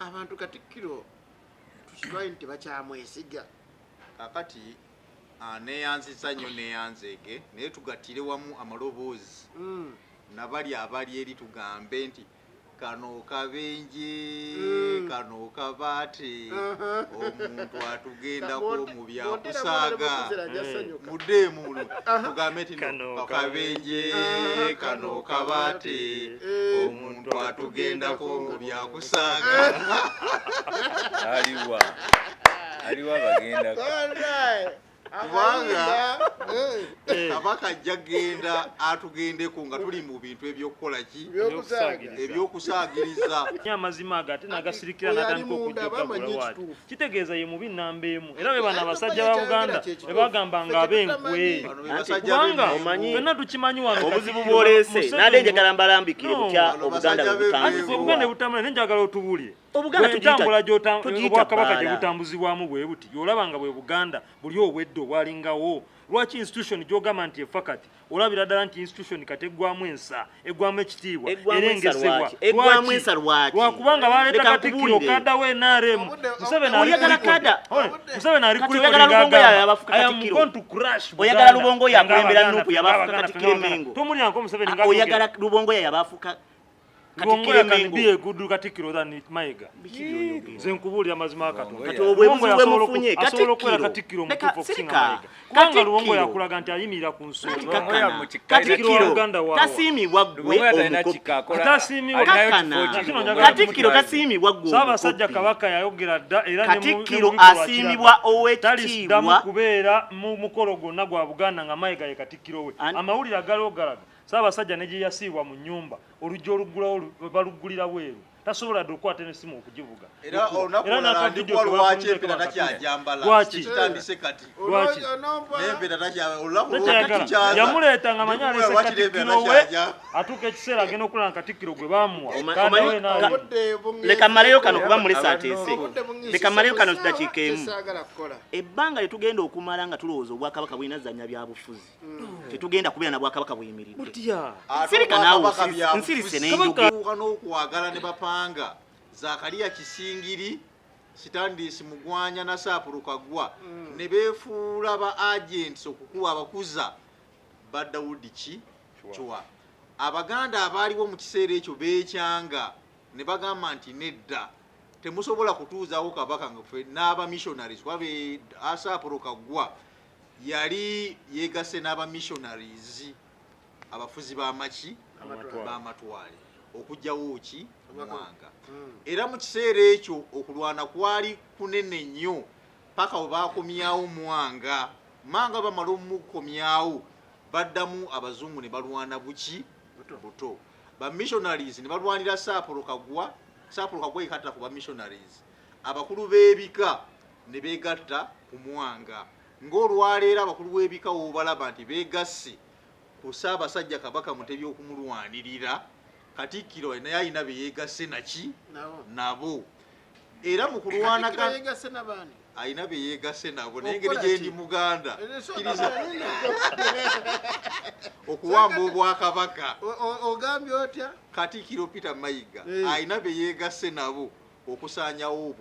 abantu Katikkiro tukimanyi nti bakyamwesiga kakati neyanziza nnyo neyanzeege naye tugattire wamu amaloboozi nabali abali eri tugambe nti kano kabenje kano kabaate omuntu atugendako mu byakusaaga mudeemu tugambe nti kabenje kano kabaate omuntu atugendako mu byakusaaga aliwa bagenda kubanga kabaka ajja genda atugendeko nga tuli mu bintu ebyokukola ki ebyokusaagiriza amazima agate nagasirikira natandika okujjukabulawaati kitegeeza ye mubi nnamba emu era be bano abasajja ba Buganda be bagamba nga abenkwe kubanga fenna tukimanyi wano obuzibu bwoleese nade njagala mbalambikire butya Obuganda butambula ne njagala otubulire Obuganda Obwakabaka gye butambuzibwamu bwe buti y'olaba nga bwe Buganda buli obwedde obwalingawo lwaki institution gy'ogamba nti efakati olabira ddala nti institution kati eggwamu ensa eggwamu ekitiibwa erengezebwa lwakubanga baleeta Katikkiro kaddawo NRM Museveni oyagala Lubongo yakulembera Nuupu yabafuka Katikkiro Emengo tomulyanko Museveni oyagala Lubongo yabafuka Katikkiro than Mayiga nze nkubulira amazima akatonda kati obwebuzi bwemufunye Katikkiro mutuufu okusinga Mayiga kubanga Lubongo yakulaga nti ayimirira ku nsonga Katikkiro tasiimibwa ggwe Katikkiro tasiimibwa ggwe Ssaabasajja Kabaka yayogera dda era Katikkiro asiimibwa ow'ekitiibwa kubeera mu mukolo gwonna gwa Buganda nga Mayiga ye Katikkiro we amawulire agaliwo galaga Ssaabasajja ne gye yasiibwa mu nnyumba olujja oluggulawo baluggulira bweru tasobola dde okukwata n'essimu okugivuga era n'akavidiyo lwaki empeta takyajambala kitandise kati n'empeta takyayagala yamuleeta nga manyi alese Katikkiro we atuuka ekiseera agenda okulaba Katikkiro gwe baamuwa leka mmaleyo kano kuba mulesa ateese leka mmaleyo kano dakiika emu ebbanga lye tugenda okumala nga tulowooza Obwakabaka bulina zanya byabufuzi tetugenda kubeera na Bwakabaka buyimiridde sirika naawe nsirise n'enjuga n'okwagala ne bapanga Zakariya Kisingiri Sitandisi Mugwanya na Saapulu Kagwa ne beefuula ba agents okukuba abakuza ba Daudi Chwa Abaganda abaaliwo mu kiseera ekyo beekyanga ne bagamba nti nedda temusobola kutuuzaawo Kabaka nga ffe n'aba missionaries kwabe Saapulu Kagwa yali yeegase n'aba missionaries abafuzi b'amaki b'amatwale okujjawo ki Mwanga era mu kiseera ekyo okulwana kwali kunene nnyo paka bwe baakomyawo Mwanga bamala omukomyawo baddamu abazungu ne balwana buto ba missionaries ne balwanira Saapulu Kagwa yekatta ku ba missionaries abakulu b'ebika ne beegatta ku Mwanga ng'olwaleero abakulu b'ebika wobalaba nti beegasse ku Ssaabasajja Kabaka Mutebi okumulwanirira Katikkiro naye alina be yeegasse nabo era mu kulwanagana alina be yeegasse nabo naye engeri gye ndi Muganda kiriza okuwamba Obwakabaka ogambye otya Katikkiro Peter Mayiga alina be yeegasse nabo okusaanyawo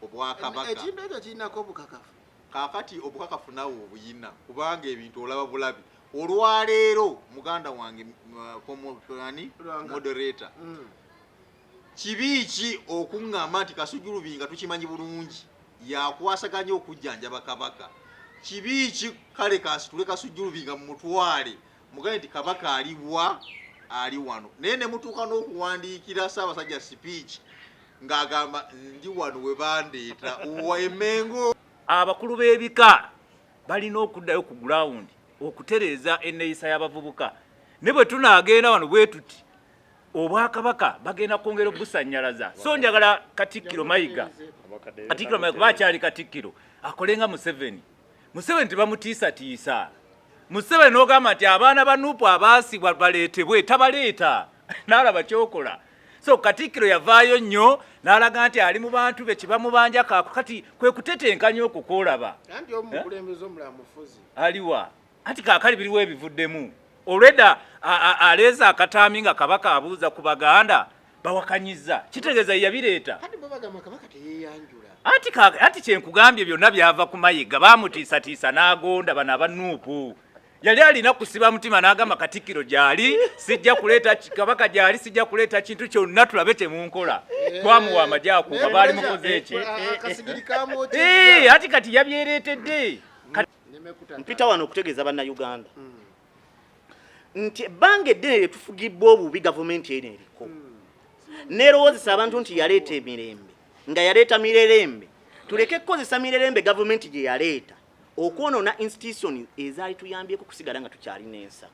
Obwakabaka ekintu ekyo kirinako obukakafu kakati obukakafu nawe obuyina kubanga ebintu olaba bulabi olwaleero muganda wange moderator kibiiki okuŋŋamba nti Kasujjulubi nga tukimanyi bulungi yakwasaganya okujjanjaba Kabaka kibiiki kale kasitule Kasujjulubi nga mumutwale mugaye nti Kabaka ali wano naye ne mutuuka n'okuwandiikira Ssaabasajja speech ng'agamba ndi wano we bandeeta Emengo abakulu b'ebika balina okuddayo ku ground okutereeza enneeyisa y'abavubuka ne bwe tunaagenda wano bwe tuti Obwakabaka bagenda kwongera obusannyalaza so njagala Katikkiro Mayiga kuba akyali Katikkiro akolenga Museveni tebamutiisatiisa Museveni n'ogamba nti abaana ba Nuupu abaasibwa baleetebwe tabaleeta n'alaba kyokola so Katikkiro yavaayo nnyo n'alaga nti ali mu bantu be kibamubanja kaako kati kwe kutetenkanya okukoolaba anti omukulembeze omulamufuzi aliwa anti kaakali biriwo ebivuddemu olwedda aleeza akataami nga Kabaka abuuza ku Baganda bawakanyiza kitegeeza yabireeta kati babagamba kabaka teyeyanjula ati kyenkugambye byonna byava ku mayiga baamutiisatiisa n'agonda bano abanuupu yali alina kusiba mutima n'agamba Katikkiro gyali sijja kuleeta kabaka gyali sijja kuleeta kintu kyonna tulabe temunkola twamuwa amagye akuuba baali mukoze eki ati kati yabyereetedde mpita wano okutegeeza bannayuganda nti ebbanga eddene lye tufugibwa obubi gavumenti eno eriko neerowoozesa abantu nti yaleeta emirembe nga yaleeta mirerembe tuleke kukozesa mirerembe gavumenti gye yaleeta okwonoona institution ezaali tuyambyeko kusigala nga tukyalina ensa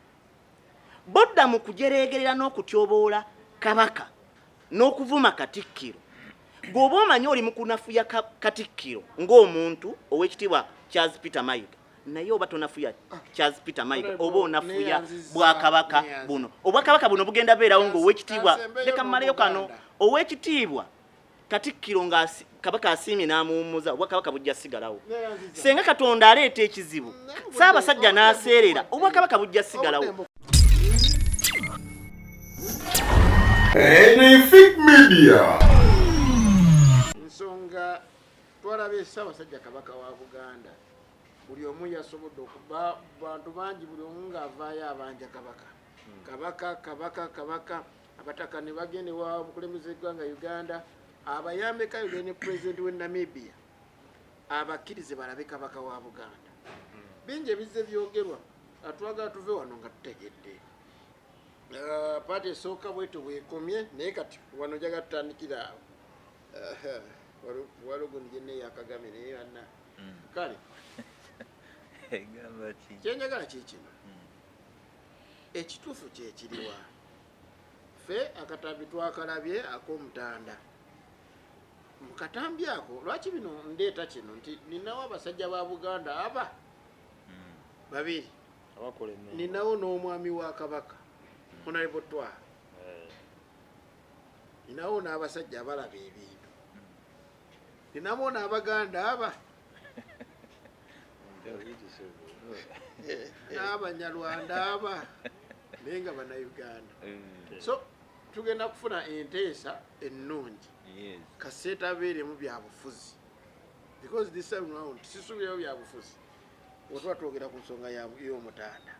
bodda mu kujereegerera n'okutyoboola kabaka n'okuvuma Katikkiro gwoba omanyi oli mu kunafuya Katikkiro ng'omuntu ow'ekitiibwa Charles Peter Mayiga naye oba tonafuya Charles Peter Mayiga oba onafuya bwakabaka buno obwakabaka buno bugenda beerawo ng'ow'ekitiibwa leka mmaleyo kano ow'ekitiibwa Katikkiro nga kabaka asiimye n'amuwummuza obwakabaka bujja sigalawo senga Katonda aleeta ekizibu Ssaabasajja n'aseerera obwakabaka bujja sigalawo. Enefik Media. nsonga twalabye Ssaabasajja kabaka wa Buganda buli omu yasobodde okuba bantu bangi buli omu ng'avaayo abanja kabaka abataka ne bagenda ewa obukulembeze bw'eggwanga Uganda abayambeka ne pulezidenti w'e Namibia abakkirize balabe kabaka wa Buganda bingi ebizze byogerwa atwagala tuve wano nga tutegedde paati esooka bweto bwekomye naye kati wano njaga tutandikira awo walogo nigene yakagame naye yanna kale kyenjagala kikino ekituufu kyekiriwa ffe akatambi twakalabye ak'omutanda mu katambi ako lwaki bino ndeeta kino nti ninawo abasajja ba Buganda aba babiri ninawo n'omwami wa kabaka Honorable Twa ninawo n'abasajja abalaba ebintu ninawo n'Abaganda aba n'Abanyarwanda aba naye nga Bannayuganda so tugenda kufuna enteesa ennungi kaseeta abeeremu byabufuzi because this time round sisuubirayo byabufuzi otuba twogera ku nsonga y'omutanda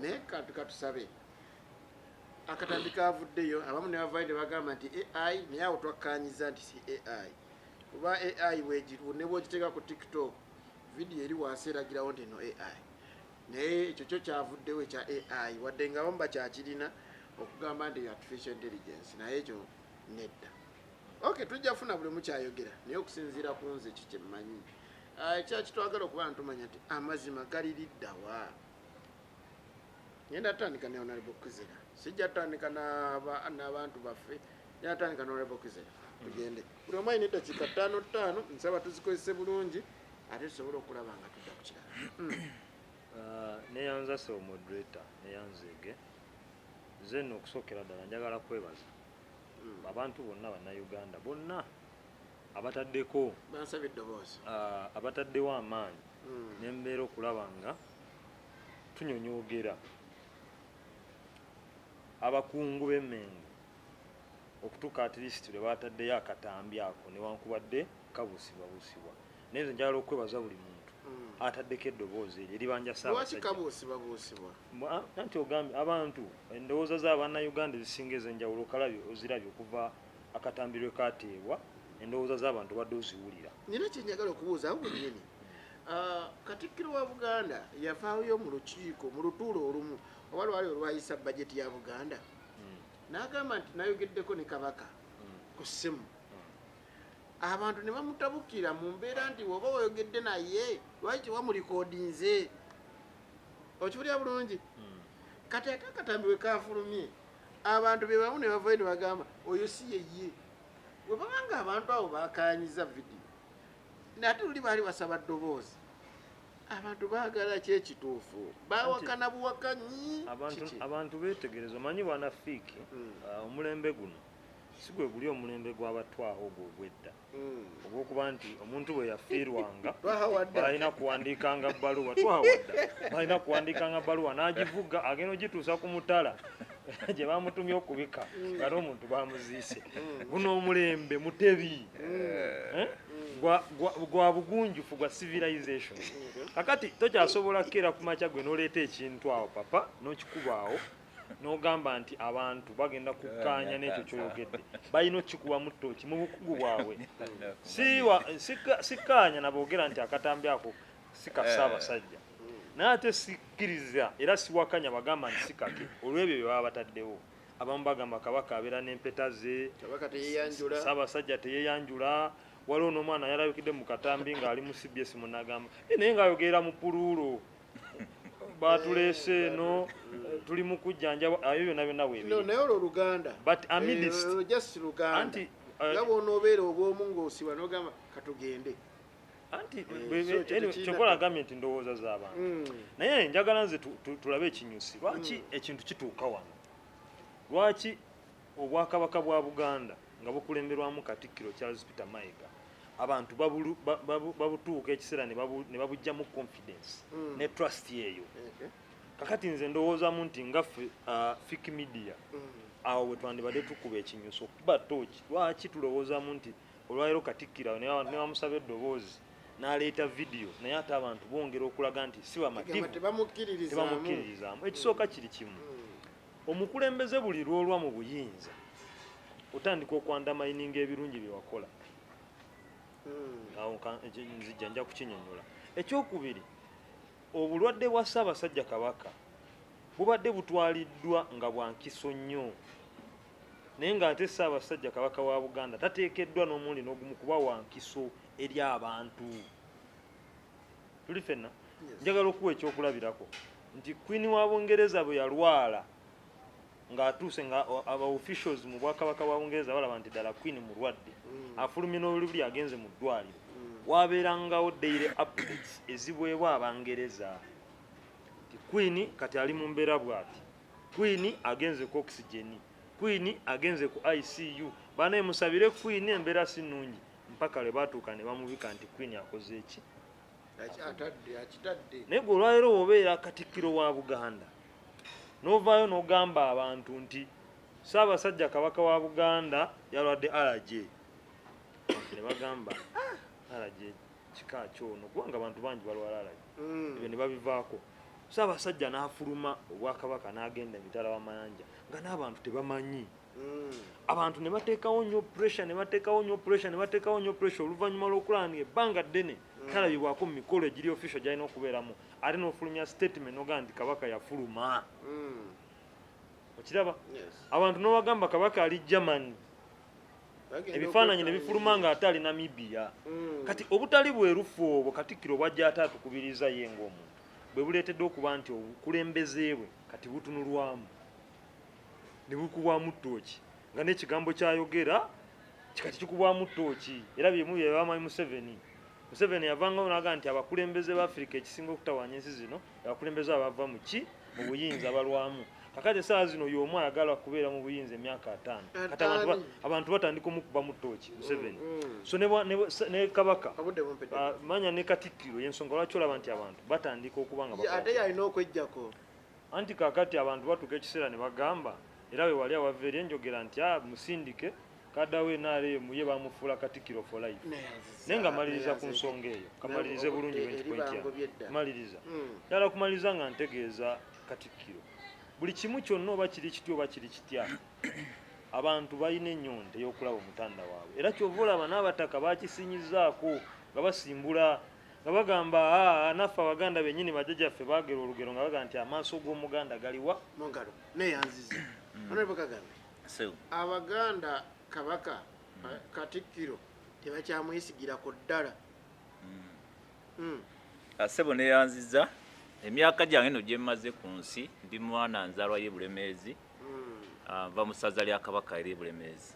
naye katusabe akatambi kavuddeyo abamu ne bavayo ne bagamba nti AI naye awo twakkanyiza nti si AI kuba AI ne bwogiteeka ku TikTok vidiyo eri wansi eragirawo nti no AI naye ekyo kyo kyavuddewo ekya AI wadde nga abamu bakyakirina okugamba nti artificial intelligence naye ekyo nedda. Okay, tujja funa buli mukyayogera naye okusinziira ku nze kye mmanyi ekyaki twagala okuba ntumanya nti amazima galiriddawa ngenda tutandika ne Honorable Kizera sijja tutandika n'abantu baffe ngenda tutandika ne Honorable Kizera tugende buli omu alina eddakiika 5 nsaba tuzikozese bulungi ate tusobole okulaba nga tudda ku kirala. Neyanza so moderator neyanzege nze nno okusookera ddala njagala kwebaza abantu bonna Bannayuganda bonna abataddeko bansabye eddoboozi abataddewo amaanyi n'embeera okulaba nga tunyonyoogera abakungu b'emmengo okutuuka at least lwe bataddeyo akatambi ako newankubadde kabuusibwabuusibwa naye nze njagala okwebaza buli muntu ataddeko eddoboozi eryo eribanja Ssaabasajja anti ogambye abantu endowooza z'Abannayuganda ezisinga ez'enjawulo okalabye ozirabye okuva akatambi lwe kateebwa endowooza z'abantu badde oziwulira. Nina kyenjagala okubuuza awo nnyini Katikkiro wa Buganda yavaayo mu lukiiko mu lutuulo olumu oba lwali olwayisa bajeti ya Buganda n'agamba nti nayogeddeko ne kabaka ku ssimu abantu ne bamutabukira mu mbeera nti woba wayogedde naye lwaki wamulikoodinze okiwulira bulungi kati ate akatambi we kafulumye abantu be bamu ne bavayo ne bagamba oyo si yeye bwe baba nga abantu abo bakaanyiza vidiyo nate luli baali basaba ddoboozi abantu baagala ki ekituufu bawakana buwakanyi abantu beetegereza omanyi bwanafiiki omulembe guno si gwe guli omulembe gw'abatwaho ogwo ogw'edda ogw'okuba nti omuntu bwe yafiirwanga balina kuwandiikanga bbaluwa twawadda balina kuwandiikanga bbaluwa n'agivuga agenda ogituusa ku mutala gye bamutumye okubika ngate omuntu bamuziise guno omulembe mutebi gwa bugunjufu gwa civilization kakati tokyasobola kera ku makya gwe n'oleeta ekintu awo papa n'okikubaawo n'ogamba nti abantu bagenda kukkaanya n'ekyo kyoyogedde balina okikuba mu ttooki mu bukugu bwabwe sikkaanya naboogera nti akatambi ako si ka Ssaabasajja naye ate sikkiriza era siwakanya bagamba nti sikake olw'ebyo bye baba bataddewo abamu bagamba kabaka abeera n'empeta ze Ssaabasajja teyeyanjula waliwo n'omwana yalabikidde mu katambi ng'ali mu CBS munagamba naye ng'ayogerera mu puluulo batuleese eno tuli mu kujjanjaba ayo byonna byonna weebiri naye olwo Luganda but amidst just Luganda nga bw'onoobeera obw'omu ng'osiba n'ogamba katugende anti kyokola agambye nti ndowooza z'abantu naye njagala nze tulabe ekinyusi lwaki ekintu kituuka wano lwaki obwakabaka bwa Buganda nga bukulemberwamu Katikkiro Charles Peter Mayiga abantu babutuuka ekiseera ne babugjamu confidence ne trust yeeyo kakati nze ndowoozamu nti ngaffe Fik Media awo bwe twandibadde tukuba ekinyusi okuba tooki lwaki tulowoozamu nti olwaleero Katikkiro ne bamusaba eddoboozi n'aleeta vidiyo naye ate abantu bongera okulaga nti si bamativu tebamukkiririzaamu ekisooka kiri kimu omukulembeze buli lwolwa mu buyinza otandika okwandamayininga ebirungi bye wakola awo nzijja nja kukinyonnyola ekyokubiri obulwadde bwa Ssaabasajja Kabaka bubadde butwaliddwa nga bwa nkiso nnyo naye ng'ate Ssaabasajja Kabaka wa Buganda tateekeddwa n'omulundi n'ogumu kuba wa nkiso eri abantu tuli fenna njagala okuwa ekyokulabirako nti Queen wa Bungereza bwe yalwala ng'atuuse nga aba officials mu Bwakabaka bwa Bungereza balaba nti ddala Queen mulwadde afulumye n'olubiri agenze mu ddwaliro wabeerangawo daily updates ezibwebwa Abangereza nti Queen kati ali mu mbeera bw'ati Queen agenze ku oxygen Queen agenze ku ICU banaye musabire Queen embeera si nnungi mpaka lwe baatuuka ne bamubika nti Queen akoze eki naye gwe olwaleero obeera Katikkiro wa Buganda n'ovaayo n'ogamba abantu nti Ssaabasajja Kabaka wa Buganda yalwadde allergy ne bagamba allergy kika kyono kubanga abantu bangi balwala allergy ebyo ne babivaako Ssaabasajja n'afuluma Obwakabaka n'agenda emitala w'amayanja nga n'abantu tebamanyi abantu ne bateekawo nnyo pressure oluvannyuma lw'okulaba nga ebbanga ddene talabibwako mu mikolo egiri official gyalina okubeeramu ate n'ofulumya statement n'ogamba nti Kabaka yafuluma okiraba abantu n'obagamba Kabaka ali Germany ebifaananyi ne bifuluma nga ate ali Namibia kati obutali bwerufu obwo Katikkiro bwajja ate atukubiriza ye ng'omuntu bwe buleetedde okuba nti obukulembeze bwe kati butunulwamu ne bukubwamu ttooki nga n'ekigambo kyayogera kikati kikubwamu ttooki era byemu bye bamanyi Museveni yavangawo n'agamba nti abakulembeze ba Afrika ekisinga okutawaanya ensi zino abakulembeze abava mu buyinza balwamu kakati essaawa zino y'omu ayagala kubeera mu buyinza emyaka 5 kati abantu batandika omukuba mu ttooki Museveni so ne Kabaka manya ne Katikkiro y'ensonga lwaki olaba nti abantu batandika okuba nga ate yalina okwejjako anti kakati abantu batuuka ekiseera ne bagamba era we wali awava eri enjogera nti musindike kadawe NRM ye bamufuula Katikkiro for life naye nga maliriza ku nsonga eyo kamalirize bulungi maliriza yala kumaliriza nga ntegeeza Katikkiro buli kimu kyonna oba kiri kitya oba kiri kitya abantu balina ennyonta ey'okulaba omutanda waabwe era kyova olaba n'abataka bakisinyizaako nga basimbula nga bagamba naffe Abaganda bennyini bajjajjaffe baagera olugero nga bagamba nti amaaso g'Omuganda galiwa mu ngalo neyanziza Abaganda Kabaka Katikkiro tebakyamuyisigirako ddala Ssebo neyanziza emyaka gyange eno gye mmaze ku nsi ndi mwana nzaalwa y'e Bulemeezi nva mu ssaza lya Kabaka eri Bulemeezi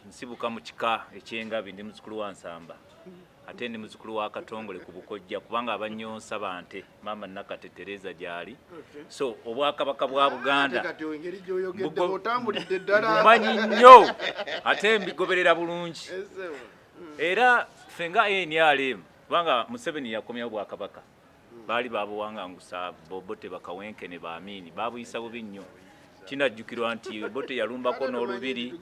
nsibuka mu kika eky'Engabi ndi muzzukulu wa Nsamba ate ndi muzzukulu wa Katongole ku Bukojja kubanga abanyonsa bante maama Nakate Tereza gyali so Obwakabaka bwa Buganda bumanyi nnyo ate mbigoberera bulungi era fenga NRM kubanga Museveni yakomya Obwakabaka baali babuwangangusa Bobote bakawenkene baamini babuyisa bubi nnyo kinajjukirwa nti Bobote yalumbako n'olubiri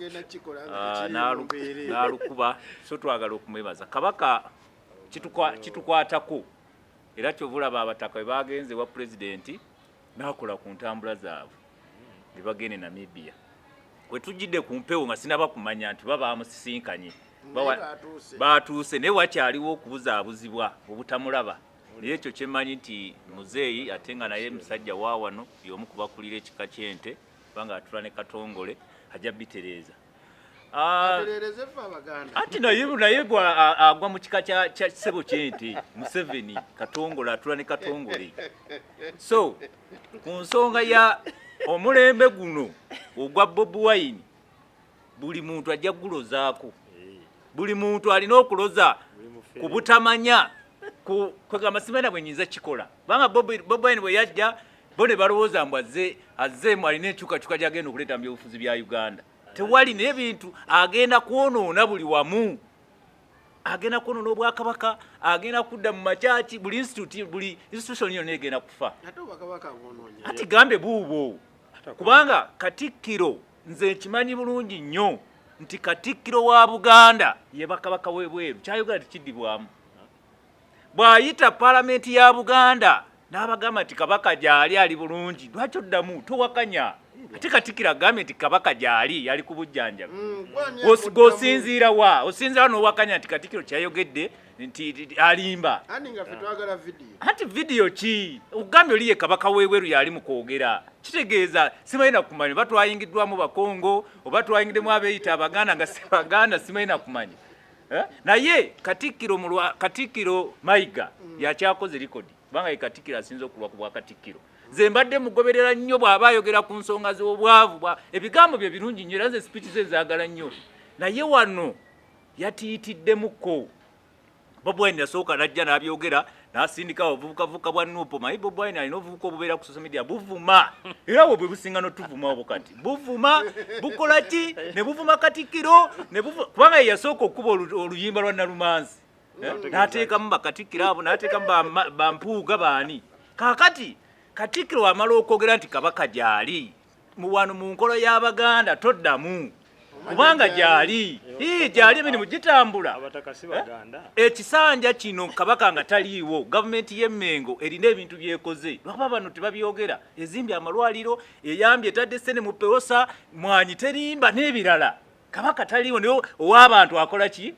n'alukuba so twagala okumwebaza kabaka kitukwatako era kyovulaba abataka bwe bagenze wa pulezidenti n'akola ku ntambula zaabwe ne bagende Namibia we tujjidde ku mpewo nga sinaba kumanya nti baba bamusisinkanye batuuse naye wakyaliwo okubuzaabuzibwa obutamulaba naye ekyo kyemmanyi nti muzeeyi ate nga naye musajja wa wano y'omu kubakulira ekika ky'ente kubanga atula ne Katongole ajja bitereeza anti naye agwa mu kika kya ssebo ky'ente Museveni Katongole atula ne Katongole so ku nsonga ya omulembe guno ogwa Bobi Wine buli muntu ajja gulozaako buli muntu alina okuloza ku butamanya kwegamba simena bwe nyinza kikola banga Bobi Wine bwe yajja bo ne balowooza mbu azzeemu alina enkyukakyuka gy'agenda okuleeta mu byobufuzi bya Uganda tewali n'ebintu agenda kwonoona buli wamu agenda kwonoona Obwakabaka agenda kudda mu makyaki buli institution yonna egenda kufa ati gambe buubo kubanga Katikkiro nze nkimanyi bulungi nnyo nti Katikkiro wa Buganda ye Bakabaka w'ebweru kya Uganda tekiddibwamu bw'ayita palamenti ya Buganda n'abagamba nti Kabaka gyali ali bulungi lwaki oddamu towakanya ate Katikkiro agambye nti Kabaka gyali yali ku bujjanjabi osinziira wa osinziira n'owakanya nti Katikkiro kyayogedde nti alimba anti vidiyo ki ogambye oli ye Kabaka w'ebweru yali mu kwogera kitegeeza simalina kumanya oba twayingiddwamu Bakongo oba twayingiddemu abeeyita Abaganda nga Baganda simalina kumanya naye Katikkiro Mayiga yakyakoze likodi kubanga ye Katikkiro asinza okulwa ku bwa Katikkiro nze mbadde mugoberera nnyo bw'aba ayogera ku nsonga z'obwavu ebigambo bye birungi nnyo era nze sipiiki ze nzaagala nnyo naye wano yatiitiddemukko Bobi Wine yasooka najja n'abyogera n'asindika obuvubukavubuka bwa Nuupu mayi Bobi Wine alina obuvubuka obubeera ku social media buvuma era bwe businga n'otuvuma obwo kati buvuma bukola ki ne buvuma Katikkiro kubanga ye yasooka okuba oluyimba lwa Nalumansi n'ateekamu Bakatikkiro abo n'ateekamu Bampuuga baani kaakati Katikkiro wamala okwogera nti Kabaka gyali wano mu nkola y'Abaganda toddamu kubanga gyali emirimu gitambula ekisanja kino Kabaka nga taliiwo gavumenti y'Emmengo erina ebintu byekoze lwaba bano tebabyogera ezimbye amalwaliro eyambye etadde ssene mu Pewosa Mwanyi terimba n'ebirala Kabaka taliiwo naye ow'abantu akola ki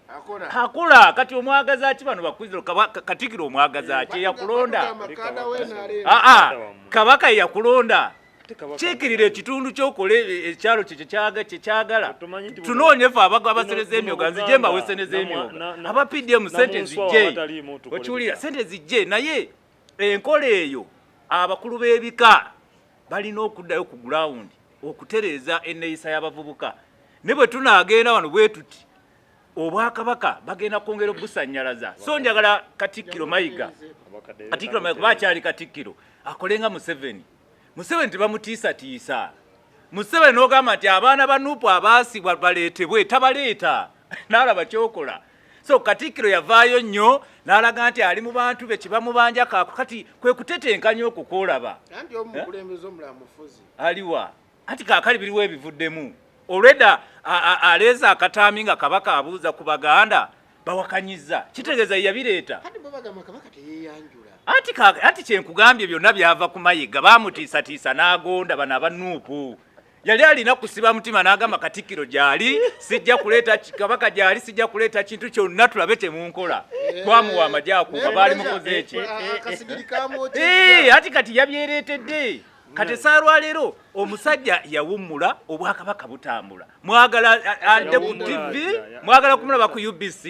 akola kati omwagaza ki bano bakwiziro Katikkiro omwagaza ki yakulonda Kabaka yakulonda kiikirira ekitundu kyokole ekyalo kyekyagala tunoonye fe abasereza emyoga nzije mbawe sente z'emyoga aba PDM sente zijje okiwulira sente zijje naye enkola eyo abakulu b'ebika balina okuddayo ku ground okutereeza enneeyisa y'abavubuka ne bwe tunaagenda wano bwe tuti Obwakabaka bagenda kwongera obusannyalaza so njagala Katikkiro Mayiga bakyali Katikkiro akolenga Museveni tebamutiisatiisa Museveni n'ogamba nti abaana ba Nuupu abaasibwa baleetebwe tabaleeta n'alaba kyokola so Katikkiro yavaayo nnyo n'alaga nti ali mu bantu be kibamubanja kati kwe kutetenkanya okukoolaba aliwa anti kaakali biriwo ebivuddemu olwedda aleeza akataami nga Kabaka abuuza ku Baganda bawakanyiza kitegeeza yabireeta ati kyenkugambye byonna byava ku Mayiga baamutiisatiisa n'agonda bano aba Nuupu yali alina kusiba mutima n'agamba Katikkiro gyali sijja kuleeta Kabaka gyali sijja kuleeta kintu kyonna tulabe kyemunkola twamuwa amagye akuuba baali mukoze eki ati kati yabyereetedde kati saalwaleero omusajja yawummula Obwakabaka butambula mwagala adde ku TV mwagala kumulaba ku UBC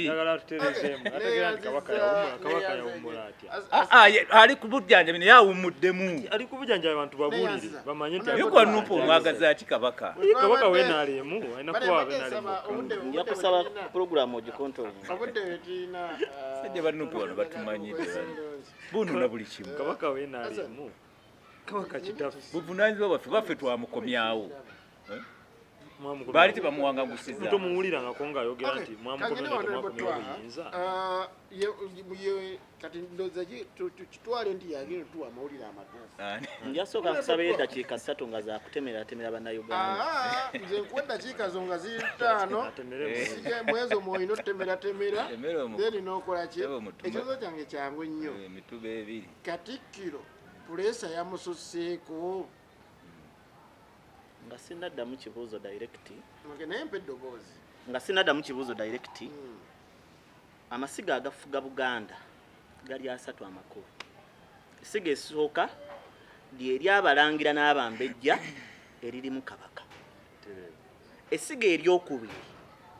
ali ku bujjanjabi naye awummuddemu ali ku bujjanjabi abantu babuulire bamanye nti yuko Nuupu omwagaza ki Kabaka wenaalemu alina kuba wenaalemu yakusaba program ogikontrol sajja ba Nuupu wano batumanyidde bununa buli kimu Kabaka wenaalemu Kabaka kitaffe buvunaanyizibwa baffe twamukomyawo baali tebamuwangagusiza tomuwulirangako ng'ayogera nti mwamuyinza kati ndoza kitwale nti yagenda tuwa amawulire amatuufu njasooka nkusaba eddakiika 3 nga zakutemeratemera bannayuganda nze nkuwa eddakiika zo nga ziri 5 mwezi omwoyina otemeratemera then n'okola ki ekibazo kyange kyangu nnyo emituba ebiri Katikkiro puleesa yamususseeko nga sinaddamu kibuuzo direct naye mpa eddoboozi nga sinaddamu kibuuzo direct amasiga agafuga Buganda gali 3 amakulu. Esiga esooka ly'eryabalangira n'abambejja eririmu Kabaka. Esiga eryokubiri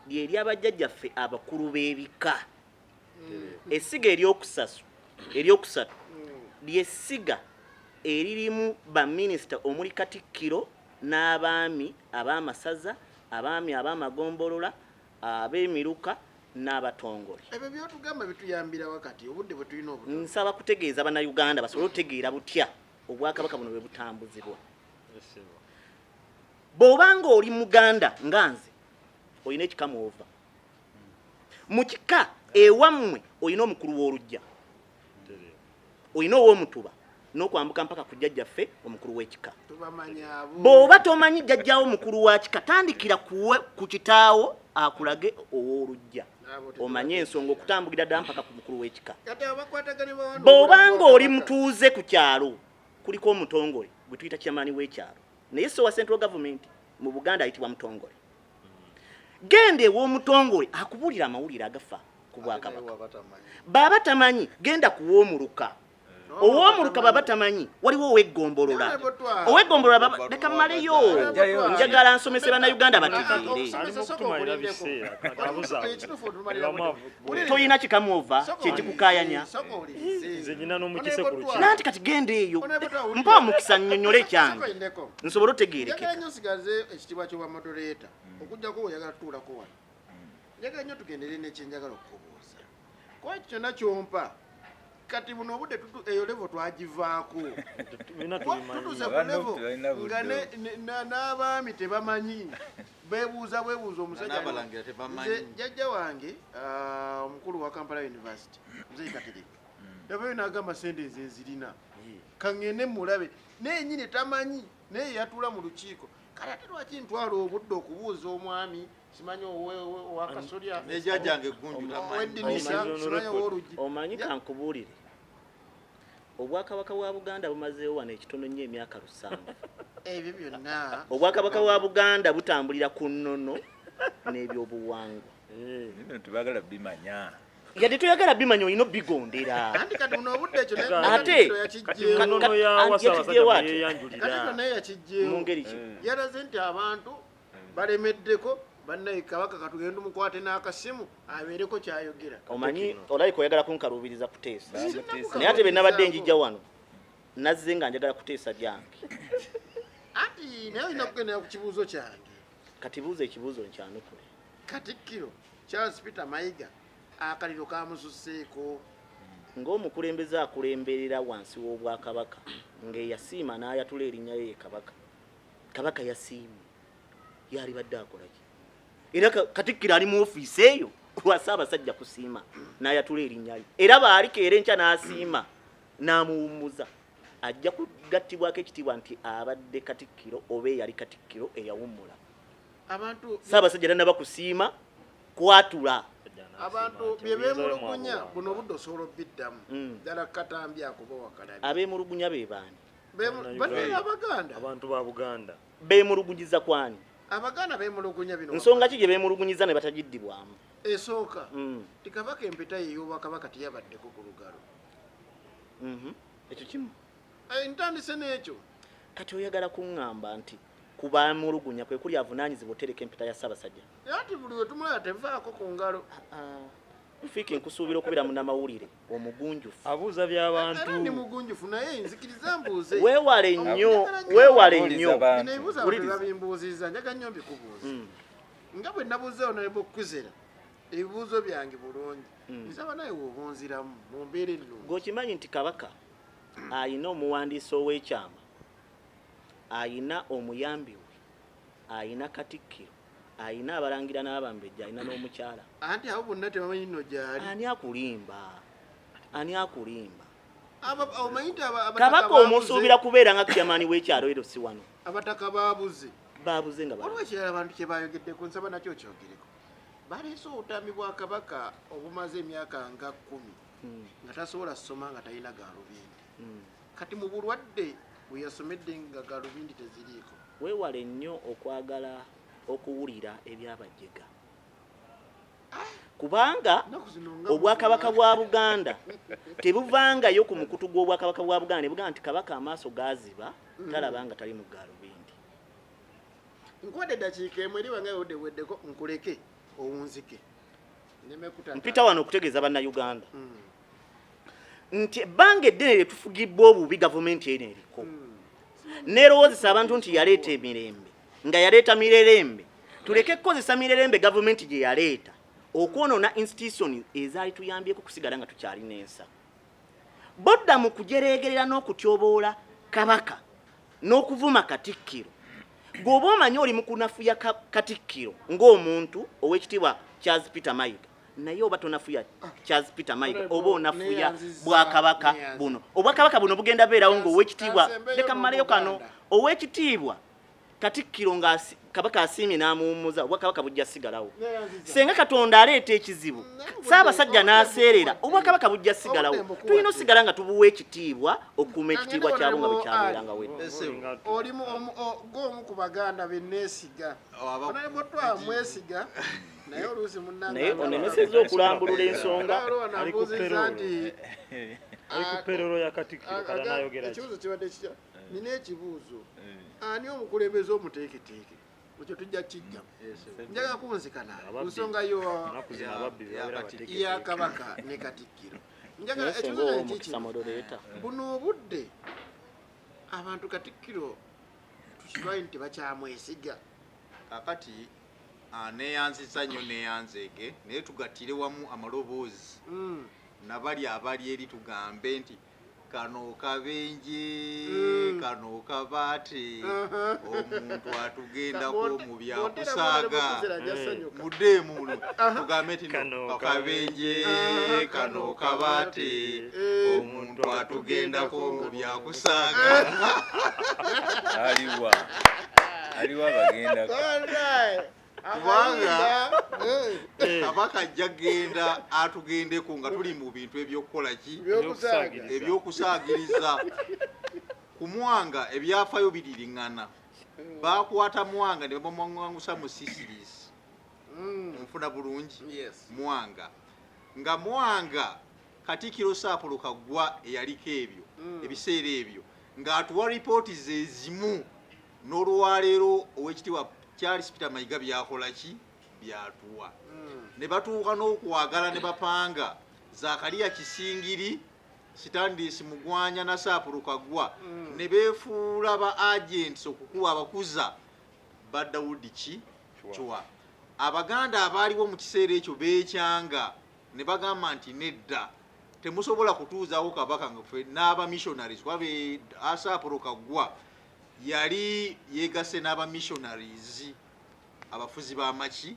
ly'eryabajjajjaffe abakulu b'ebika. Esiga eryokusatu ly'essiga eririmu baminisita omuli Katikkiro n'abaami ab'amasaza, abaami ab'amagombolola, ab'emiruka n'abatongole. Ebyo byotugamba bituyambira wakati obudde bwe tulina obutono. Nsaba kutegeeza bannayuganda basobole okutegeera butya obwakabaka buno bwe butambuzibwa. Bw'obanga oli Muganda nga nze olina ekikamu ova. Mu kika ewammwe olina omukulu w'olujja, olina ow'omutuba n'okwambuka mpaka ku jjajjaffe omukulu w'ekika. Bw'oba tomanyi jjajjaawo omukulu wa kika tandikira ku kitaawo akulage ow'olujja omanye ensonga okutambugira ddala mpaka ku mukulu w'ekika. Bw'obanga oli mutuuze ku kyalo kuliko omutongole gwe tuyita kyamaani w'ekyalo naye so wa central government mu Buganda ayitibwa mutongole. Genda ew'omutongole akubuulira amawulire agafa ku Bwakabaka. Baba tamanyi genda ku w'omuluka. Ow'omuluka baba tamanyi waliwo ow'eggombolola. Ow'eggombolola leka mmaleyo njagala nsomese bannayuganda bategeere. Toyina kikamuova kyekikukaayanya nanti kati genda eyo mpa omukisa nnyonnyole ekyange nsobole otegeerekeka. Nsigaze ekitiibwa ky'obwamodereta okugjako oyagala tutuulako wano njagala nnyo tugendere n'ekyenjagala okukubuuza kuba ekyo kyonna kyompa kati buno obudde eyo levo twagivaako tutuuse ku levo nga n'abaami tebamanyi beebuuza omusajja nze jjajja wange omukulu wa Kampala University Mzee Katereka yavayo n'agamba sente nze nzirina kaŋŋende mulabe naye nnyini tamanyi naye yatuula mu lukiiko kale ate lwaki ntwala obudde okubuuza omwami simanyi owakasolya nejjajjange eggunju ow'eddinisa simanyi ow'oluggi. Omanyi kankubuulire obwakabaka bwa Buganda bumazeewo wano ekitono nnyo emyaka 7. Ebyo byonna obwakabaka bwa Buganda butambulira ku nnono n'ebyobuwangwa. tebagala bimanya yadde toyagala bimanya olina obigondera kati buno obudde ekyo ate nnono yawasaabasajja naye yakijjeewo mu ngeri ki yalaze nti abantu balemeddeko bannaye Kabaka katugenda mukwate n'akasimu abeereko kyayogera. Omanyi olabika oyagala kunkaluubiriza kuteesa naye ate be nabadde njijja wano nazze nga njagala kuteesa byange anti naye olina kugendera ku kibuuzo kyange. kati buuza ekibuuzo nkyanukule. Katikkiro Charles Peter Mayiga akaliro kamususseeko ng'omukulembeze akulemberera wansi w'obwakabaka ng'eyasiima n'ayatula erinnya ye Kabaka. Kabaka yasiimye yalibadde akolaki era Katikkiro ali mu ofiisi eyo lwa Ssaabasajja kusiima n'ayatula erinnya lye era baalikeera enkya n'asiima n'amuwummuza ajja kugattibwako ekitiibwa nti abadde Katikkiro oba eyali Katikkiro eyawummula. Abantu Ssaabasajja tannaba kusiima kwatula abantu bye beemulugunya buno obudde osobola obbiddamu ddala katambi akuba wakalabi. Abeemulugunya be baani? Abaganda. Abantu ba Buganda beemulugunyiza kwani? Abaganda beemulugunya bino. Nsonga ki gye beemulugunyiza ne batagiddibwamu? Esooka ti Kabaka empeta ye y'obwakabaka teyabaddeko ku lugalo. Ekyo kimu ntandise n'ekyo. Kati oyagala kuŋŋamba nti kubaamulugunya kwe kuli avunaanyizibwa otereka empeta ya Ssaabasajja? Ati buli we tumulaba tevaako ku ngalo. Nfiiki nkusuubira okubeera munnamawulire omugunjufu. abuuza by'abantu Era ndi mugunjufu naye nzikiriza mbuuze. Weewale nnyo weewale nnyo. Neebuuza abantu babimbuuzizza njaga nnyo mbikubuuza. Nga bwe nabuuzeewo nebokuzera ebibuuzo byange bulungi nsaba naye woobunziramu mu mbeera ennungi. G'okimanyi nti Kabaka ayina omuwandiisi ow'ekyama ayina omuyambi we ayina Katikkiro, ayina abalangira n'abambejja, ayina n'omukyala. Anti abo bonna tebamanyi nno gyali. Ani akulimba? Ani akulimba? Kabaka omusuubira kubeera nga chairman w'ekyalo ero si wano. Abataka baabuze. Baabuze nga waliwo ekirala abantu kye bayogeddeko nsaba nakyo kyogereko. Baleese obutami bwa kabaka obumaze emyaka nga 10 nga tasobola ssoma nga talina gaalubindi. Kati mu bulwadde bwe yasomedde nga gaalubindi teziriiko. Weewale nnyo okwagala okuwulira ebyabajjega. Kubanga obwakabaka bwa Buganda tebuvangayo ku mukutu gw'obwakabaka bwa Buganda ne buga nti kabaka amaaso gaziba talabanga tali mu gaalubindi. Nkwade dakiika emwe eri wange weddeko nkuleke owunzike. Mpita wano okutegeeza bannayuganda nti ebbanga eddene lye tufugibbwa obubi gavumenti eno eriko neerowoozesa abantu nti yaleeta emirembe nga yaleeta mirerembe. Tuleke kukozesa mirerembe gavumenti gye yaleeta okwonoona institution ezaali tuyambyeko kusigala nga tukyalina ensa. Bodda mu kujereegerera n'okutyoboola kabaka n'okuvuma Katikkiro. Bw'oba omanyi oli mu kunafuya Katikkiro ng'omuntu ow'ekitiibwa Charles Peter Mayiga, naye oba tonafuya Charles Peter Mayiga oba onafuya bwakabaka buno. Obwakabaka buno bugenda beerawo ng'ow'ekitiibwa, leka mmaleyo kano, ow'ekitiibwa Katikkiro nga kabaka asiimye n'amuwummuza, obwakabaka bujja sigalawo. Senga Katonda aleeta ekizibu, Ssaabasajja n'aseerera, obwakabaka bujja sigalawo. Tulina osigala nga tubuwa ekitiibwa okukuuma ekitiibwa kyabo nga bwe kyabeeranga wedde. Oli g'omu ku Baganda be neesiga. Onaye bw'otwa mwesiga naye oluusi munnange. Naye onemesezza okulambulula ensonga. Ali ku perero ya Katikkiro kala n'ayogera. Ekibuuzo kibadde kitya? Nina ekibuuzo. Ani omukulembeze omuteeketeeke? Ekyo tujja kijja. Njaga kunzika naye. Nsonga yo ya kabaka ne Katikkiro. Njaga ekibuuzo ekyo. Buno obudde abantu Katikkiro tukimanyi nti bakyamwesiga. Kakati neeyanziza nnyo neeyanzeege naye tugattire wamu amaloboozi nabali abali eri tugambe nti kano kabenje kano kabaate omuntu atugendako mu byakusaaga muddeemu muno tugambe nti kabenje kano kabaate omuntu atugendako mu byakusaaga. aliwa bagendako kubanga kabaka ajja genda atugendeko nga tuli mu bintu ebyokukola ki ebyokusaagiriza. Ku Mwanga ebyafaayo biririŋŋana, bakwata Mwanga ne bamwangusa mu Sisiris. Nfuna bulungi Mwanga nga Mwanga Katikkiro Ssaapolo Kaggwa eyaliko ebyo ebiseera ebyo ng'atuwa ripooti ze zimu n'olwaleero ow'ekitiibwa Charles Peter Mayiga byakola ki byatuwa. Ne batuuka n'okwagala ne bapanga Zakariya Kisingiri, Sitandisi Mugwanya na Ssaapolo Kaggwa ne beefuula ba agents okukuba abakuza ba Daudi Chwa. Abaganda abaaliwo mu kiseera ekyo beekyanga ne bagamba nti nedda temusobola kutuuzaawo kabaka nga ffe n'aba missionaries. Wabe Ssaapolo Kaggwa yali yeegase n'aba missionaries abafuzi b'amaki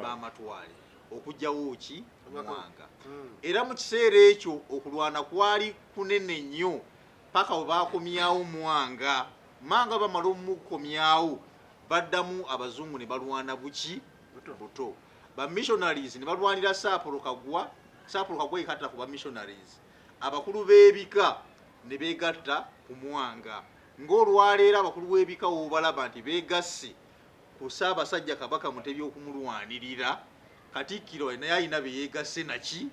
b'amatwale okujjawo ki Mwanga. Era mu kiseera ekyo okulwana kwali kunene nnyo paka we baakomyawo Mwanga. Mwanga bamala omukomyawo baddamu abazungu ne balwana buki buto. Ba missionaries ne balwanira Ssaapolo Kaggwa. Ssaapolo Kaggwa yekatta ku ba missionaries. Abakulu b'ebika ne beegatta ku Mwanga. Ng'olwaleero abakulu b'ebika obalaba nti beegasse ku Ssaabasajja Kabaka Mutebi okumulwanirira, Katikkiro naye alina be yeegasse naki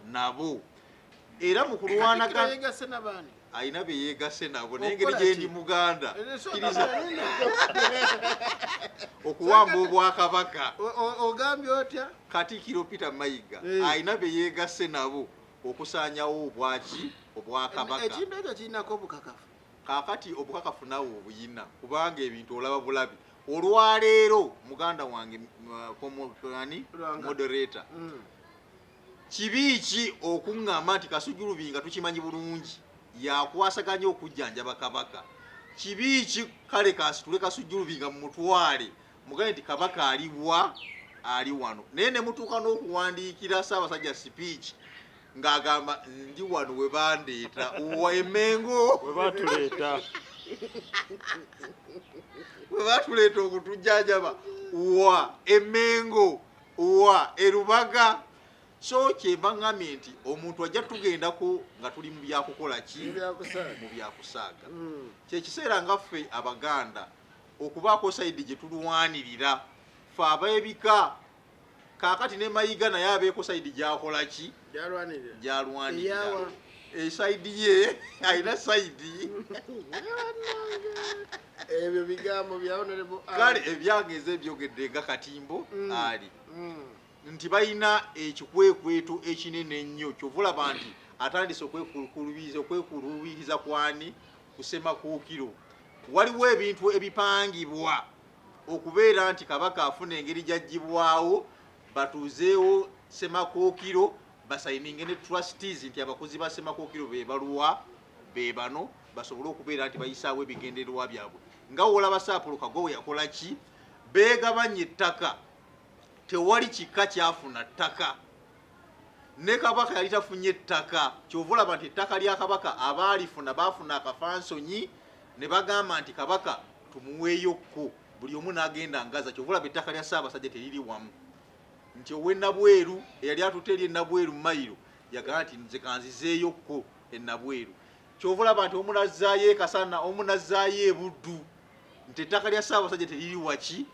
nabo. Era mu kulwanagana alina be yeegasse nabo, naye engeri gye ndi Muganda okuwamba obwakabaka. Ogambye otya? Katikkiro Peter Mayiga alina be yeegasse nabo okusaanyawo obwakabaka. Ekintu ekyo kirinako obukakafu. Kakati obukakafu nawe obuyina kubanga ebintu olaba bulabi. Olwaleero muganda wange moderator kibiiki okuŋŋamba nti Kasujju Lubinga tukimanyi bulungi yakwasaganya okujjanjaba kabaka kibiiki kale kasitule kasujjulubi nga mumutwale mugane nti kabaka aliwa ali wano naye ne mutuuka n'okuwandiikira Ssaabasajja speech ng'agamba ndi wano we bandeeta wa Emengo we batuleeta okutujjanjaba wa Emengo wa Erubaga. So kyemba ngambye nti omuntu ajja tugendako nga tuli mu byakukola ki mu byakusaaga kyekiseera nga ffe Abaganda okubaako sayidi gye tulwanirira ffe ab'ebika kaakati ne Mayiga naye abeeko sayidi gyakola ki gyalwanirira esayidi ye alina sayidi ebyo bigambo bya honorable kale ebyageze ebyogedde nga Katimbo ali nti balina ekikwekweto ekinene ennyo kyovulaba nti atandise okwekulubiriza kwani Kusemakookiro. Waliwo ebintu ebipangibwa okubeera nti kabaka afuna engeri gy'aggyibwawo batuuzeewo Ssemakookiro basayininge ne trustees nti abakozi ba Ssemakookiro be baluwa be bano basobole okubeera nti bayisaawo ebigendererwa byabwe nga wolaba Saapolo Kaggwa yakola ki beegabanya ettaka tewali kika kyafuna ttaka ne kabaka yali tafunye ettaka kyovulaba nti ettaka lya kabaka abaalifuna baafuna akafansonyi ne bagamba nti kabaka tumuweeyokko buli omu n'agenda ngaza kyovulaba ettaka lya Ssaabasajja teriri wamu nti ow'ennabweru eyali atuteerya ennabweru mayiro yagamba nti nze kanzizeeyokko ennabweru kyovulaba nti omunazzaayo ekasana omunazzaayo ebuddu nti ettaka lya Ssaabasajja teriri waki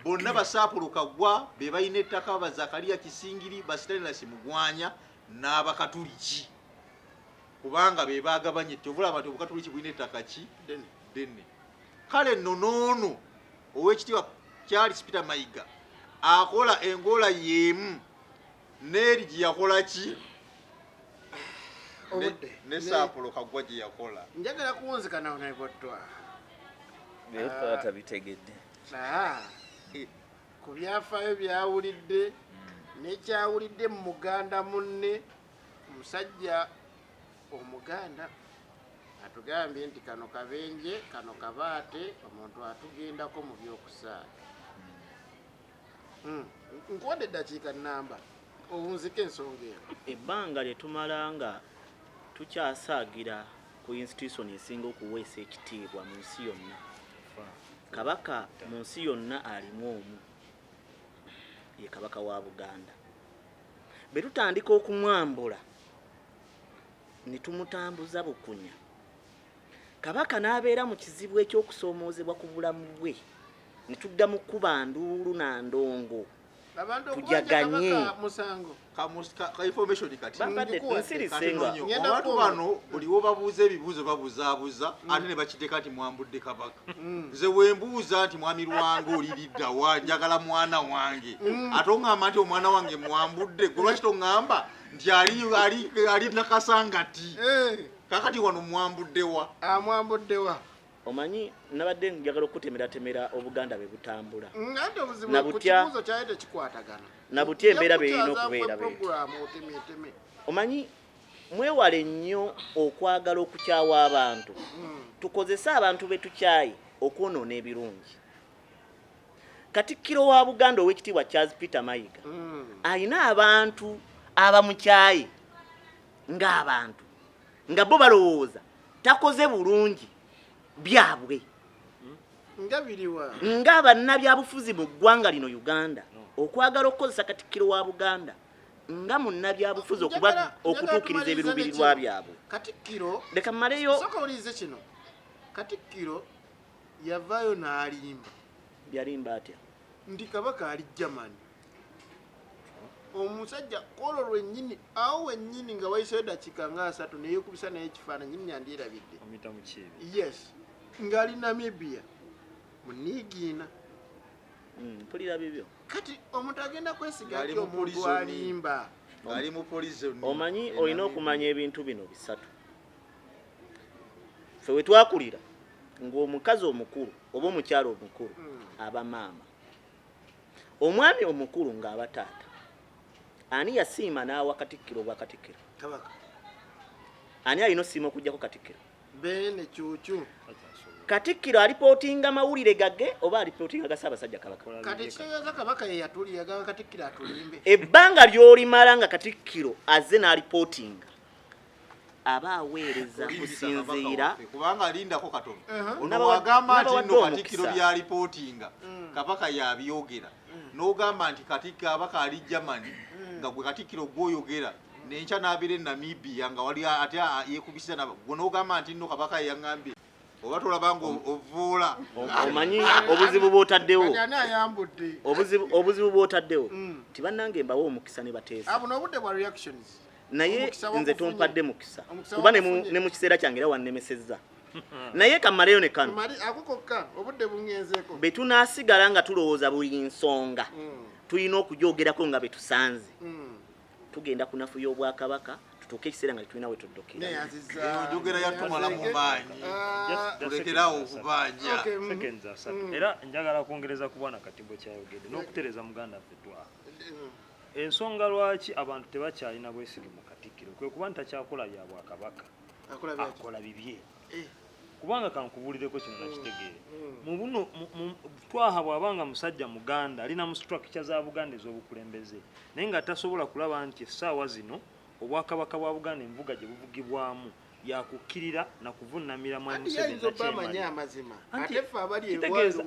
bonna ba Saapolo Kaggwa be balina ettaka ba Zakariya Kisingiri ba Stainless Mugwanya n'Abakatuliki kubanga be baagabanye kyovulaba nti Obukatuliki bulina ettaka ki ddene kale nno noono ow'ekitiibwa Charles Peter Mayiga akola engola y'emu n'eri gye yakola ki ne Saapolo Kaggwa gye yakola njagala kuwunzikana onaibotwa tabitegedde ku byafaayo byawulidde nekyawulidde mu muganda munne omusajja omuganda atugambye nti kano kabenje kano kabaate omuntu atugendako mu byokusaaga nkuwadde eddakiika nnamba owunzika ensonga eyo ebbanga lye tumala nga tukyasaagira ku institution esinga okuweesa ekitiibwa mu nsi yonna kabaka mu nsi yonna alimu omu ye kabaka wa Buganda bwe tutandika okumwambula ne tumutambuza bukunya kabaka n'abeera mu kizibu ekyokusoomoozebwa ku bulamu bwe ne tudda mu kuba nduulu na ndongo tujaganye ka information kati nsirisenga abantu bano buliwo babuuza ebibuuzo babuzaabuza ate ne bakiteeka nti mwambudde kabaka nze wembuuza nti mwami lwange oliridda wa njagala mwana wange ate oŋŋamba nti omwana wange mwambudde gwe lwaki toŋŋamba nti ali nakasangati kakati wano mwambuddewa amwambuddewa omanyi nabadde njagala okutemeratemera Obuganda bwe butambula ngate obuzibu ku kibuuzo kyayo tekikwatagana nabutya embeera beerina okubeera omanyi mwewale nnyo okwagala okukyawa abantu tukozese abantu betukyaye okwonoona ebirungi Katikkiro wa Buganda ow'ekitiibwa Charles Peter Mayiga alina abantu abamukyaye ng'abantu nga bo balowooza takoze bulungi byabwe nga bannabyabufuzi mu ggwanga lino Uganda okwagala okukozesa Katikkiro wa Buganda nga munnabyabufuzi okutuukiriza ebiruubirirwa byabwe Katikkiro leka mmaleyo soka olize kino Katikkiro yavaayo n'alimba byalimba atya nti kabaka ali Germany omusajja kolo lwennyini awo wennyini nga wayiseyo dakiika nga 3 neyekubisa naye ekifaananyi nyini yandyerabidde yes ngali Namibia munigiina mpulira bibyo kati omuntu agenda kwesiga ati omuntu alimba ali mu prison omanyi olina okumanya ebintu bino bisatu ffe we twakulira ng'omukazi omukulu oba omukyalo omukulu aba maama omwami omukulu ng'aba taata ani yasiima n'awa Katikkiro bwa Katikkiro kabaka ani alina osiima okugjako Katikkiro bene cuucu Katikkiro alipotinga mawulire gage oba alipotinga ga Ssaabasajja Kabaka. Kati kitegeeza Kabaka ye yatuliye ga Katikkiro atulimbe. Ebbanga lyolimala nga Katikkiro azze n'alipotinga aba aweereza kusinziira kubanga alindako katono. Ono wagamba nti nno Katikkiro byalipotinga Kabaka yabyogera n'ogamba nti Kabaka ali Germany nga gwe Katikkiro gw'oyogera n'enkya n'abeera Namibia nga wali ate yeekubisiza gwe n'ogamba nti nno Kabaka yangambye oba tolabanga ovuula. Omanyi obuzibu bw'otaddewo Ani ayambudde? obuzibu bw'otaddewo tibannange mbawo omukisa ne bateesa Abo n'obudde bwa reactions. naye nze tompadde mukisa kuba ne mu kiseera kyange era wannemesezza naye kammaleyo ne kano akukokka obudde bungenzeeko be tunaasigala nga tulowooza buli nsonga tulina okujoogerako nga be tusanze tugenda kunafuya obwakabaka tutuuke ekiseera nga tetulina we tuddukira njogera yatumala mu maanyi tulekeraawo okubanja era njagala kwongereza ku bwana Katiibwa kyayogedde n'okutereza muganda ffe twaha ensonga lwaki abantu tebakyalina bwesige mu Katikkiro kwe kuba nti takyakola bya Bwakabaka akola bibye kubanga kankubuulireko kino nakitegeere mu buno twaha bw'abanga musajja muganda alina mu structure za Buganda ez'obukulembeze naye nga tasobola kulaba nti essaawa zino Obwakabaka bwa Buganda envuga gye buvugibwamu yakukkirira na kuvunnamira Mwami Museveni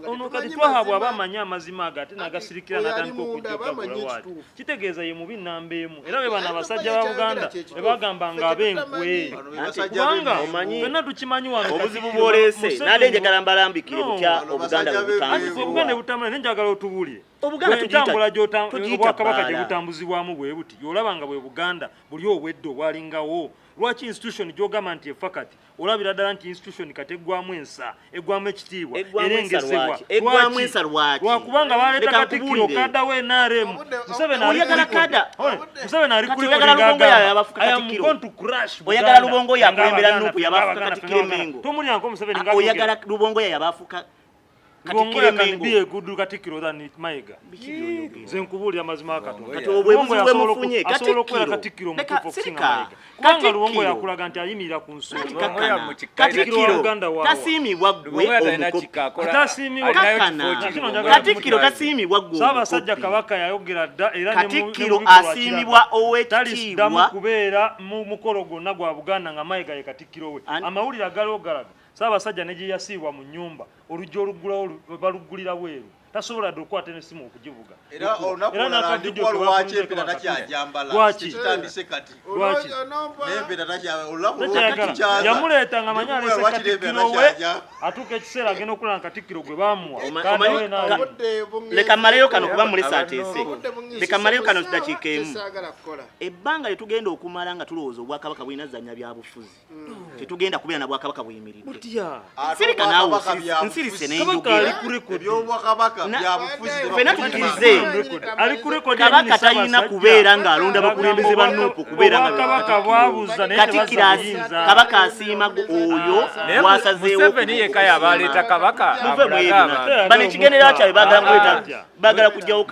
ono kati twaha bw'aba amanyi amazima ago ate n'agasirikira n'atandika okujjukka bulawaati kitegeeza ye mubi nnamba emu era be bano abasajja ba Buganda be bagamba nga ab'enkwe kubanga fenna tukimanyi wano obuzibu bw'oleese nade njagala mbalambikire butya Obuganda butambula naye njagala otubuulire entambula Obwakabaka gye butambuzibwamu bwe buti y'olabanga bwe Buganda buli obwedde obwalingawo lwaki institution gy'ogamba nti efakati olabira ddala nti institution kati eggwamu ensa eggwamu ekitiibwa erengezebwa lwakubanga baleeta Katikkiro kaddawo NRM Museveni ali oyagala Lubongo yakulembera Nuupu yabafuka Katikkiro Mengo tomulyanko Museveni oyagala Lubongo yabafuka Katikkiro Mengo biye gudu Katikkiro than Mayiga nze nkubuulira amazima akatonda kati obwebuzi bwemufunye Katikkiro mutuufu okusinga Mayiga kubanga Lubongo yakulaga nti ayimirira ku nsonga Katikkiro tasiimibwa ggwe Katikkiro tasiimibwa ggwe Ssaabasajja Kabaka yayogera dda era Katikkiro asiimibwa ow'ekitiibwa kubeera mu mukolo gwonna gwa Buganda nga Mayiga ye Katikkiro we amawulire agalogalaga Ssaabasajja ne gye yasiibwa mu nnyumba oluggi oluggulawo baluggulira bweru tasobola dde okukwata n'essimu okugivuga era olunaku olwo lwaki empeta takyajambala kitandise kati lwaki n'empeta takyolunaku yamuleeta nga manyi alese Katikkiro we atuuka ekiseera agenda okulaba Katikkiro gwe baamuwa leka mmaleyo kano kuba mulese ateese leka mmaleyo kano dakiika emu ebbanga lye tugenda okumala nga tulowooza Obwakabaka bulina zanya bya bufuzi tetugenda kubeera na Bwakabaka buyimiridde sirika naawe nsirise n'enjogera fena tukirize Kabaka talina kubeera ng'alonda bakulembeze ba Nuupu kubeera nga Katikkiro Kabaka asiima oyo wasazeewo Museveni yekka yabaleeta Kabaka bano ekigendererwa kyabwe baagala kujjawo